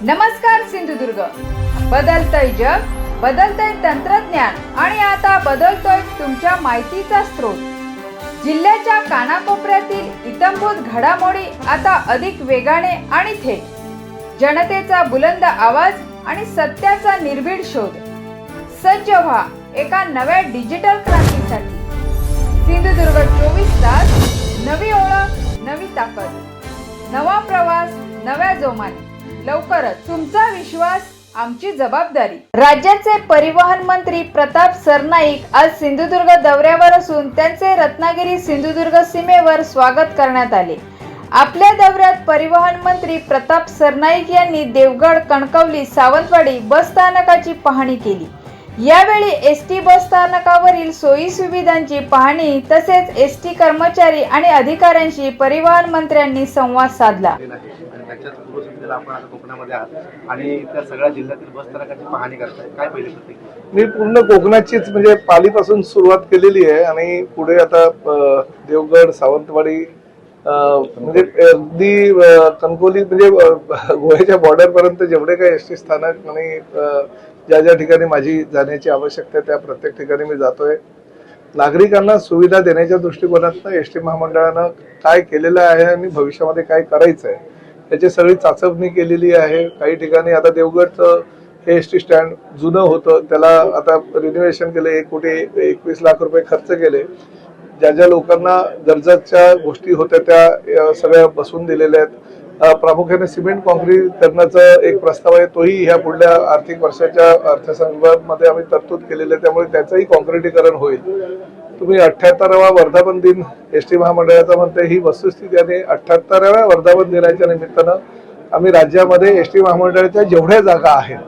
नमस्कार सिंधुदुर्ग. बदलतंय जग, बदलतंय तंत्रज्ञान आणि आता बदलतोय तुमच्या माहितीचा स्रोत. जिल्ह्याच्या कानाकोपऱ्यातील इत्थंभूत घडामोडी आता अधिक वेगाने आणि थेट. जनतेचा बुलंद आवाज आणि सत्याचा निर्भीड शोध. सज्ज व्हा एका नव्या डिजिटल क्रांतीसाठी. सिंधुदुर्ग 24 तास. नवी ओळख, नवी ताकद, नवा प्रवास, नव्या जोमाने. लवकरच. तुमचा विश्वास, आमची जबाबदारी. राज्याचे परिवहन मंत्री प्रताप सरनाईक आज सिंधुदुर्ग दौऱ्यावर असून त्यांचे रत्नागिरी सिंधुदुर्ग सीमेवर स्वागत करण्यात आले. आपल्या दौऱ्यात परिवहन मंत्री प्रताप सरनाईक यांनी देवगड, कणकवली, सावंतवाडी बस स्थानकाची पाहणी केली. यावेळी एसटी बस स्थानकावरील सोयी सुविधांची पाहणी तसेच एसटी कर्मचारी आणि अधिकाऱ्यांशी परिवहन मंत्र्यांनी संवाद साधला. त्याच्यात पूर्वसंध्येला आपण आता कोकणामध्ये आहात आणि त्या सगळ्या जिल्ह्यातील बस स्थानकाची पाहणी करताय, काय पहिली प्रतिक्रिया? मी पूर्ण कोकणाचीच म्हणजे पालीपासून सुरुवात केलेली आहे आणि पुढे आता देवगड, सावंतवाडी म्हणजे अगदी कणकवली म्हणजे गोव्याच्या बॉर्डर पर्यंत जेवढे काही एसटी स्थानक आणि ज्या ज्या ठिकाणी माझी जाण्याची आवश्यकता आहे त्या प्रत्येक ठिकाणी मी जातोय. नागरिकांना सुविधा देण्याच्या दृष्टिकोनातून एसटी महामंडळानं काय केलेलं आहे आणि भविष्यामध्ये काय करायचं आहे याची सगळी चाचपणी केलेली आहे. काही ठिकाणी आता देवगडचं हे एसटी स्टँड जुनं होतं, त्याला आता रिनोव्हेशन केलं. 1,21,00,000 रुपये खर्च केले. ज्या ज्या लोकांना गरजेच्या गोष्टी होत्या त्या सगळ्या बसवून दिलेल्या आहेत. प्रामुख्याने सिमेंट कॉन्क्रीटीकरणाचा एक प्रस्ताव आहे, तोही ह्या पुढल्या आर्थिक वर्षाच्या अर्थसंकल्पामध्ये आम्ही तरतूद केलेली आहे, त्यामुळे त्याचंही कॉन्क्रीटीकरण होईल. तुम्ही 78वा वर्धापन दिन एसटी महामंडळाचा म्हणते, ही वस्तुस्थिती आणि 78व्या वर्धापन दिनाच्या निमित्तानं आम्ही राज्यामध्ये एसटी महामंडळाच्या जेवढ्या जागा आहेत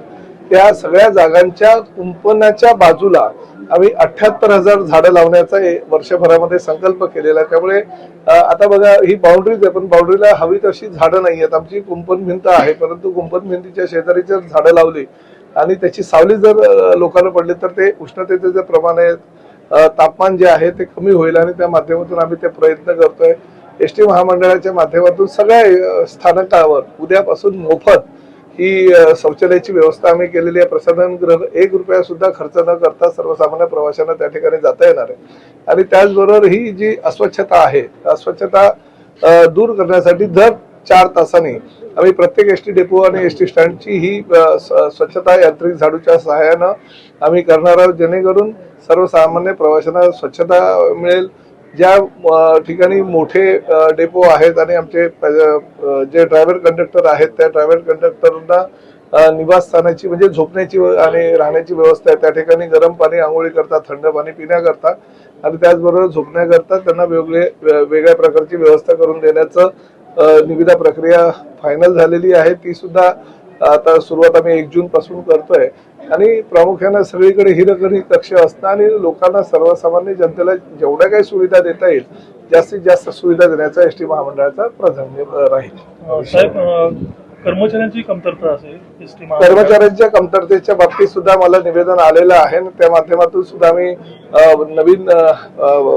त्या सगळ्या जागांच्या कुंपणाच्या बाजूला आम्ही 78,000 झाडं लावण्याचा वर्षभरामध्ये संकल्प केलेला आहे. त्यामुळे आता बघा, ही बाउंड्रीज आहे पण बाउंड्रीला हवी तशी झाडं नाही आहेत. आमची कुंपण भिंत आहे, परंतु कुंपण भिंतीच्या शेजारी जर झाडं लावली आणि त्याची सावली जर लोकांना पडली तर ते उष्णतेचे जे प्रमाण आहे, तापमान जे आहे ते कमी होईल आणि त्या माध्यमातून आम्ही ते प्रयत्न करतोय. एसटी महामंडळाच्या माध्यमातून सगळ्या स्थानकावर उद्यापासून मोफत ही शौचालयाची व्यवस्था आम्ही केलेली आहे. प्रसाधनगृह 1 रुपया सुद्धा खर्च न करता सर्वसामान्य प्रवाशांना त्या ठिकाणी जाता येणार आहे. आणि त्याचबरोबर ही जी अस्वच्छता आहे, अस्वच्छता दूर करण्यासाठी दर 4 तासांनी आम्ही प्रत्येक एसटी डेपो आणि एसटी स्टँडची ही स्वच्छता यांत्रिक झाडूच्या सहाय्यानं आम्ही करणार आहोत, जेणेकरून सर्वसामान्य प्रवाशांना स्वच्छता मिळेल. ज्या ठिकाणी मोठे डेपो आहेत आणि आमचे जे ड्रायव्हर कंडक्टर आहेत त्या ड्रायव्हर कंडक्टरना निवासस्थानाची म्हणजे झोपण्याची आणि राहण्याची व्यवस्था आहे. त्या ठिकाणी गरम पाणी आंघोळी करता, थंड पाणी पिण्याकरता आणि त्याचबरोबर झोपण्याकरता त्यांना वेगळ्या प्रकारची व्यवस्था करून देण्याचं निविदा प्रक्रिया फायनल झालेली आहे. ती सुद्धा आता सुरुवात आम्ही 1 जून पासून करतोय. आणि प्रामुख्याने सगळीकडे हिरकणी कक्ष असणं आणि लोकांना, सर्वसामान्य जनतेला जेवढ्या काही सुविधा देता येईल जास्तीत जास्त सुविधा देण्याचा एसटी महामंडळाचा प्राधान्य राहील. साहेब, कर्मचाऱ्यांची कमतरता असेल, कर्मचाऱ्यांच्या कमतरतेच्या बाबतीत सुद्धा मला निवेदन आलेलं आहे. त्या माध्यमातून सुद्धा आम्ही नवीन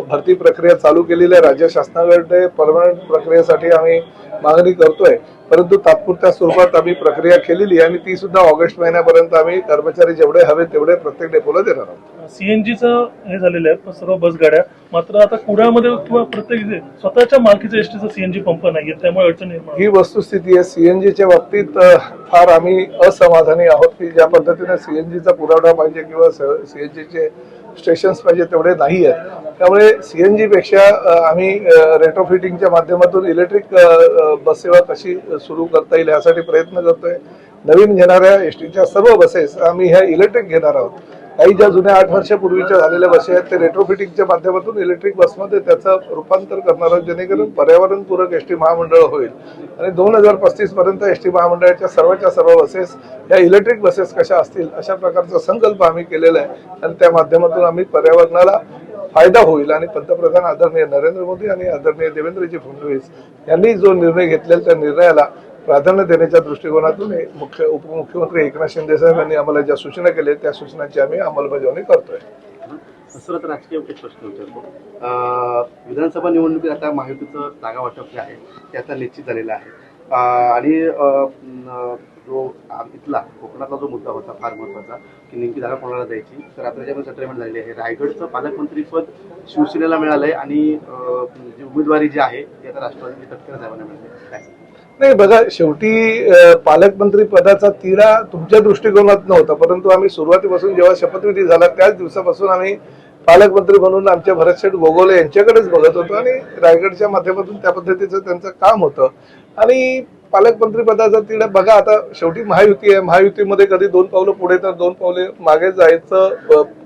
भरती प्रक्रिया चालू केलेली आहे. राज्य शासनाकडे परमनंट प्रक्रियेसाठी आम्ही मागणी करतोय, परंतु तात्पुरत्या स्वरूपात आम्ही प्रक्रिया केलेली आहे आणि ती सुद्धा ऑगस्ट महिन्यापर्यंत आम्ही कर्मचारी जेवढे हवे तेवढे प्रत्येक डेपोला देणार आहोत. सीएनजीचं हे झालेलं आहे सर्व बस गाड्या, मात्र आता कुडामध्ये किंवा प्रत्येक स्वतःच्या मालकीचं एसटीचं सीएनजी पंप नाहीये, त्यामुळे अडचण निर्माण. ही वस्तुस्थिती आहे. सीएनजीच्या बाबतीत फार आम्ही असमाधानी आहोत की ज्या पद्धतीने सीएनजीचा पुरवठा पाहिजे किंवा सीएनजीचे स्टेशन्स पाहिजे तेवढे नाही आहेत. त्यामुळे सीएनजी पेक्षा आम्ही रेट्रोफिटिंगच्या माध्यमातून इलेक्ट्रिक बस सेवा कशी सुरू करता येईल यासाठी प्रयत्न करतोय. नवीन घेणाऱ्या एसटीच्या सर्व बसेस आम्ही ह्या इलेक्ट्रिक घेणार आहोत. काही ज्या जुन्या 8 वर्षापूर्वीच्या झालेल्या बस आहेत ते रेट्रोफिटिंगच्या माध्यमातून इलेक्ट्रिक बसमध्ये त्याचं रूपांतर करणार आहोत, जेणेकरून पर्यावरणपूरक एसटी महामंडळ होईल. आणि 2035 पर्यंत एसटी महामंडळाच्या सर्व बसेस या इलेक्ट्रिक बसेस कशा असतील अशा प्रकारचा संकल्प आम्ही केलेला आहे आणि त्या माध्यमातून आम्ही पर्यावरणाला फायदा होईल. आणि पंतप्रधान आदरणीय नरेंद्र मोदी आणि आदरणीय देवेंद्रजी फडणवीस यांनी जो निर्णय घेतलेला त्या निर्णयाला प्राधान्य देण्याच्या दृष्टिकोनातून उपमुख्यमंत्री एकनाथ शिंदे साहेब यांनी आम्हाला ज्या सूचना केल्या त्या सूचनांची आम्ही अंमलबजावणी करतोय. सर्वात राजकीय एक प्रश्न विचारतो. विधानसभा निवडणुकीत आता महायुतीचं जागा वाटप जे आहे ते आता निश्चित झालेलं आहे आणि जो इथला कोकणातला जो मुद्दा होता फार महत्त्वाचा की नेमकी जागा कोणाला द्यायची, तर आता त्याच्यामध्ये सेटलमेंट झालेली आहे. रायगडचं पालकमंत्रीपद शिवसेनेला मिळालंय आणि जी उमेदवारी जी आहे ती आता राष्ट्रवादी तटकरे साहेबांना मिळाली. काय नाही बघा, शेवटी पालकमंत्री पदाचा तिढा तुमच्या दृष्टिकोनात नव्हता, परंतु आम्ही सुरुवातीपासून जेव्हा शपथविधी झाला त्याच दिवसापासून आम्ही पालकमंत्री म्हणून आमच्या भरतशेठ गोगोले यांच्याकडेच बघत होतो आणि रायगडच्या माध्यमातून त्या पद्धतीचं त्यांचं काम होतं. आणि पालकमंत्री पदाचा तिढा बघा, आता शेवटी महायुती आहे, महायुतीमध्ये कधी 2 पावलं पुढे तर 2 पावले मागे जायचं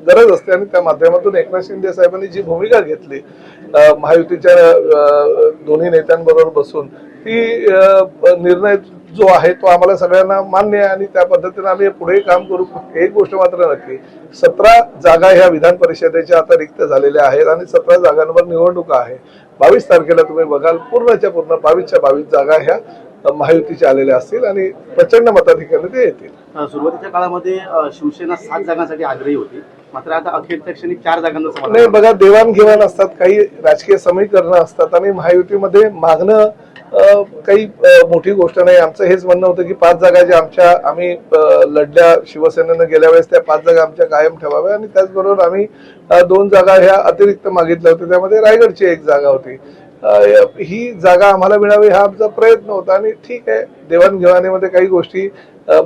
गरज असते आणि त्या माध्यमातून एकनाथ शिंदे साहेबांनी जी भूमिका घेतली महायुतीच्या दोन्ही नेत्यांबरोबर बसून, ती निर्णय जो आहे तो आम्हाला सगळ्यांना मान्य आहे आणि त्या पद्धतीने आम्ही पुढे काम करू. एक गोष्ट मात्र नक्की, 17 जागा ह्या विधान परिषदेच्या आता रिक्त झालेल्या आहेत आणि 17 जागांवर निवडणुका आहे. 22 तारखेला तुम्ही बघाल पूर्णच्या पूर्ण 22च्या 22 जागा ह्या महायुतीच्या आलेल्या असतील आणि प्रचंड मताधिक्याने ते येतील. सुरुवातीच्या काळामध्ये शिवसेना 7 जागांसाठी आग्रही होती, मात्र आता अखेरच्या क्षणी 4 जागांचा समावेश नाही बघा, देवाणघेवाण असतात, काही राजकीय समीकरणं असतात आणि महायुतीमध्ये मागणं काही मोठी गोष्ट नाही. आमचं हेच म्हणणं होतं की 5 जागा ज्या आम्ही लढल्या शिवसेनेनं गेल्या वेळेस, त्या 5 जागा आमच्या कायम ठेवाव्या आणि त्याचबरोबर आम्ही 2 जागा ह्या अतिरिक्त मागितल्या होत्या, त्यामध्ये रायगडची 1 जागा होती. ही जागा आम्हाला मिळावी हा आमचा प्रयत्न होता आणि ठीक आहे, देवाणघेवाणीमध्ये काही गोष्टी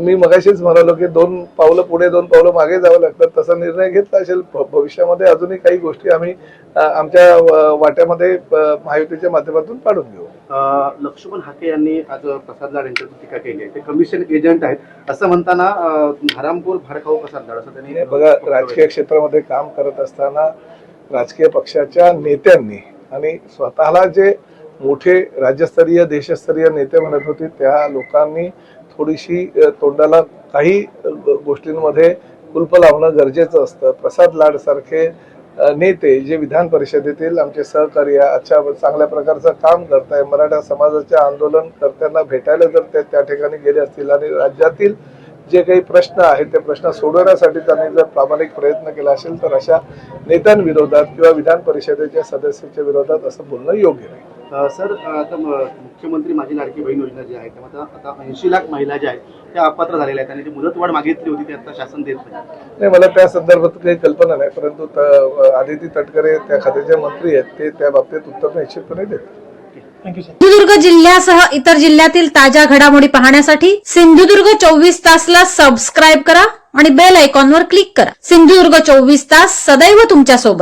मी मगाशीच म्हणालो की 2 पावलं पुढे 2 पावलं मागे जावं लागतात, तसा निर्णय घेतला असेल. भविष्यामध्ये अजूनही काही गोष्टी आम्ही आमच्या वाट्यामध्ये महायुतीच्या माध्यमातून पाडून घेऊ. लक्ष्मण हाके यांनी आज प्रसाद लाड यांच्यावर टीका केली आहे. ते कमिशन एजंट आहेत असं म्हणताना हरामखोर भाडखाऊ प्रसाद लाड असं त्यांनी बघा, राजकीय क्षेत्रामध्ये काम करत असताना राजकीय पक्षाच्या नेत्यांनी आणि स्वतःला जे मोठे राज्यस्तरीय देशस्तरीय नेते म्हणत होते त्या लोकांनी थोडीशी तोंडाला काही गोष्टींमध्ये कुलप लावणं गरजेचं असतं. प्रसाद लाड सारखे नेते जे विधान परिषदेतील आमचे सहकारी अच्छा चांगल्या प्रकारचं काम करताय, मराठा समाजाच्या आंदोलनकर्त्यांना भेटायला जर ते त्या ठिकाणी गेले असतील आणि राज्यातील जे काही प्रश्न आहेत ते प्रश्न सोडवण्यासाठी त्यांनी जर प्रामाणिक प्रयत्न केला असेल तर अशा नेत्यांविरोधात किंवा विधान परिषदेच्या सदस्याच्या विरोधात असं बोलणं योग्य नाही. सर, आता मुख्यमंत्री माझी लाडकी बहीण योजना जी आहे त्यामध्ये आता 80 लाख महिला ज्या आहेत त्या अपात्र झालेल्या आहेत आणि जी मुदतवाढ मागितली होती ती आता शासन देत नाही. मला त्या संदर्भात काही कल्पना नाही, परंतु आदिती तटकरे त्या खात्याचे मंत्री आहेत, ते त्या बाबतीत उत्तर निश्चितपणे देतात. Thank you sir. सिंधुदुर्ग जिल्ह्यासह इतर जिल्ह्यातील ताज्या घडामोडी पाहण्यासाठी सिंधुदुर्ग 24 तासला सबस्क्राईब करा आणि बेल आयकॉनवर क्लिक करा. सिंधुदुर्ग 24 तास सदैव तुमच्या सोबत.